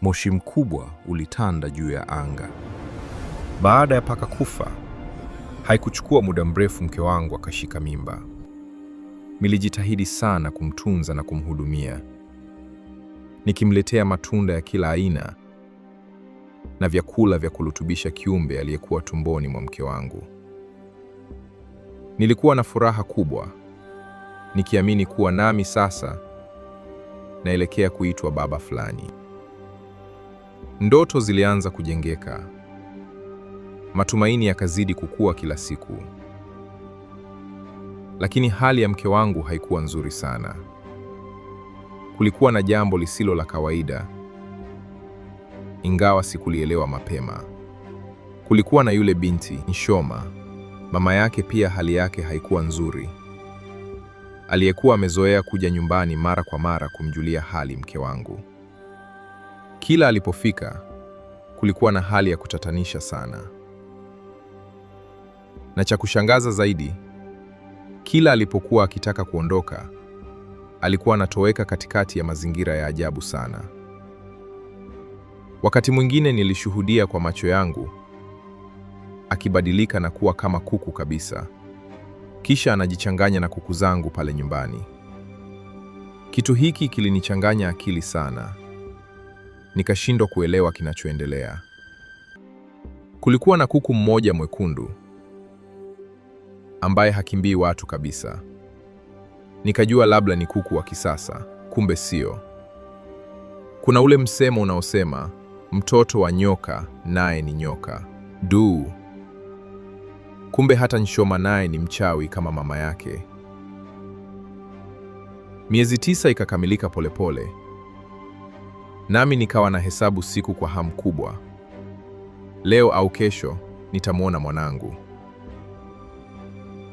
Moshi mkubwa ulitanda juu ya anga. Baada ya paka kufa, haikuchukua muda mrefu mke wangu akashika mimba. Nilijitahidi sana kumtunza na kumhudumia, nikimletea matunda ya kila aina na vyakula vya kurutubisha kiumbe aliyekuwa tumboni mwa mke wangu. Nilikuwa na furaha kubwa, nikiamini kuwa nami sasa naelekea kuitwa baba fulani. Ndoto zilianza kujengeka, matumaini yakazidi kukua kila siku. Lakini hali ya mke wangu haikuwa nzuri sana. Kulikuwa na jambo lisilo la kawaida, ingawa sikulielewa mapema. Kulikuwa na yule binti Nshoma. Mama yake pia hali yake haikuwa nzuri, aliyekuwa amezoea kuja nyumbani mara kwa mara kumjulia hali mke wangu. Kila alipofika, kulikuwa na hali ya kutatanisha sana. Na cha kushangaza zaidi, kila alipokuwa akitaka kuondoka, alikuwa anatoweka katikati ya mazingira ya ajabu sana. Wakati mwingine nilishuhudia kwa macho yangu akibadilika na kuwa kama kuku kabisa, kisha anajichanganya na kuku zangu pale nyumbani. Kitu hiki kilinichanganya akili sana, nikashindwa kuelewa kinachoendelea. Kulikuwa na kuku mmoja mwekundu ambaye hakimbii watu kabisa. Nikajua labda ni kuku wa kisasa, kumbe sio. Kuna ule msemo unaosema mtoto wa nyoka naye ni nyoka. Kumbe hata Nshoma naye ni mchawi kama mama yake. Miezi 9 ikakamilika polepole, nami nikawa na hesabu siku kwa hamu kubwa. Leo au kesho nitamwona mwanangu.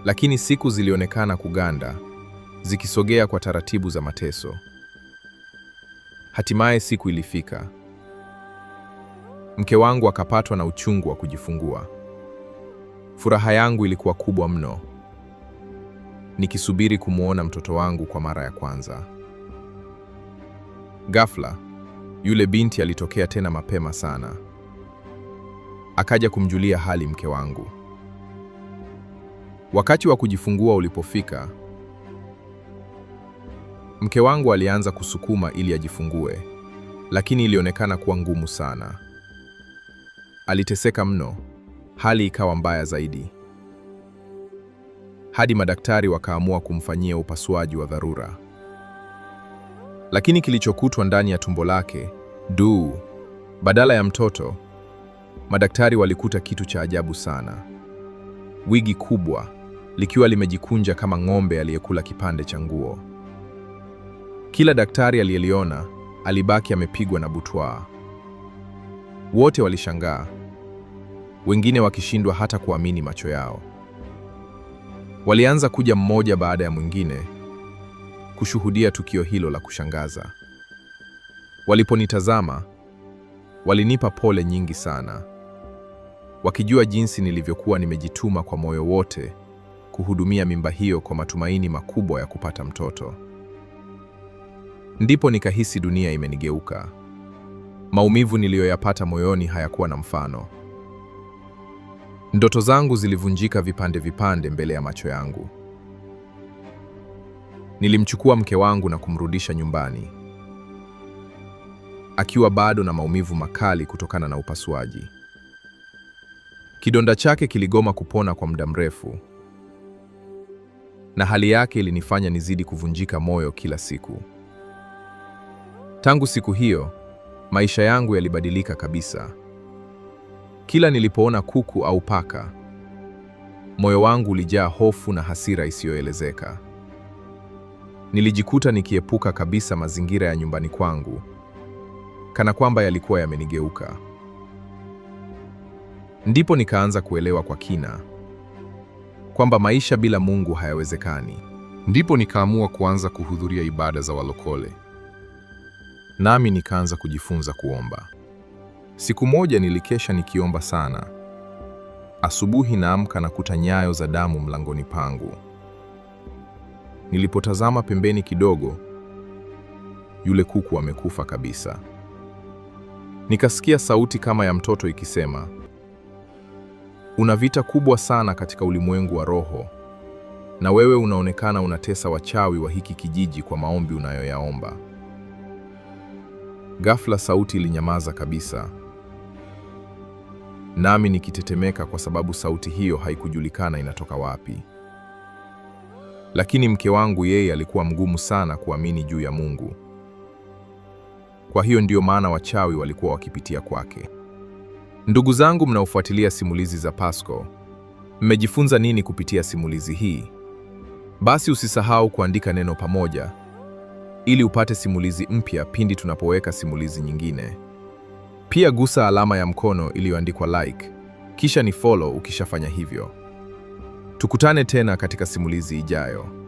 Lakini siku zilionekana kuganda, zikisogea kwa taratibu za mateso. Hatimaye siku ilifika. Mke wangu akapatwa na uchungu wa kujifungua. Furaha yangu ilikuwa kubwa mno, nikisubiri kumwona mtoto wangu kwa mara ya kwanza. Ghafla, yule binti alitokea tena mapema sana. Akaja kumjulia hali mke wangu. Wakati wa kujifungua ulipofika, mke wangu alianza kusukuma ili ajifungue, lakini ilionekana kuwa ngumu sana. Aliteseka mno, hali ikawa mbaya zaidi, hadi madaktari wakaamua kumfanyia upasuaji wa dharura. Lakini kilichokutwa ndani ya tumbo lake, badala ya mtoto, madaktari walikuta kitu cha ajabu sana. Wigi kubwa, likiwa limejikunja kama ng'ombe aliyekula kipande cha nguo. Kila daktari aliyeliona alibaki amepigwa na butwaa. Wote walishangaa, wengine wakishindwa hata kuamini macho yao. Walianza kuja mmoja baada ya mwingine kushuhudia tukio hilo la kushangaza. Waliponitazama, walinipa pole nyingi sana, wakijua jinsi nilivyokuwa nimejituma kwa moyo wote kuhudumia mimba hiyo kwa matumaini makubwa ya kupata mtoto. Ndipo nikahisi dunia imenigeuka. Maumivu niliyoyapata moyoni hayakuwa na mfano. Ndoto zangu zilivunjika vipande vipande mbele ya macho yangu. Nilimchukua mke wangu na kumrudisha nyumbani, akiwa bado na maumivu makali kutokana na upasuaji. Kidonda chake kiligoma kupona kwa muda mrefu, na hali yake ilinifanya nizidi kuvunjika moyo kila siku. Tangu siku hiyo, maisha yangu yalibadilika kabisa. Kila nilipoona kuku au paka, moyo wangu ulijaa hofu na hasira isiyoelezeka. Nilijikuta nikiepuka kabisa mazingira ya nyumbani kwangu, kana kwamba yalikuwa yamenigeuka. Ndipo nikaanza kuelewa kwa kina kwamba maisha bila Mungu hayawezekani. Ndipo nikaamua kuanza kuhudhuria ibada za walokole. Nami nikaanza kujifunza kuomba. Siku moja nilikesha nikiomba sana. Asubuhi naamka nakuta nyayo za damu mlangoni pangu. Nilipotazama pembeni kidogo, yule kuku amekufa kabisa. Nikasikia sauti kama ya mtoto ikisema, una vita kubwa sana katika ulimwengu wa roho, na wewe unaonekana unatesa wachawi wa hiki kijiji kwa maombi unayoyaomba. Ghafla sauti ilinyamaza kabisa, nami nikitetemeka kwa sababu sauti hiyo haikujulikana inatoka wapi. Lakini mke wangu yeye alikuwa mgumu sana kuamini juu ya Mungu. Kwa hiyo ndiyo maana wachawi walikuwa wakipitia kwake. Ndugu zangu mnaofuatilia simulizi za Pasco, mmejifunza nini kupitia simulizi hii? Basi usisahau kuandika neno pamoja ili upate simulizi mpya pindi tunapoweka simulizi nyingine. Pia gusa alama ya mkono iliyoandikwa like, kisha ni follow ukishafanya hivyo. Tukutane tena katika simulizi ijayo.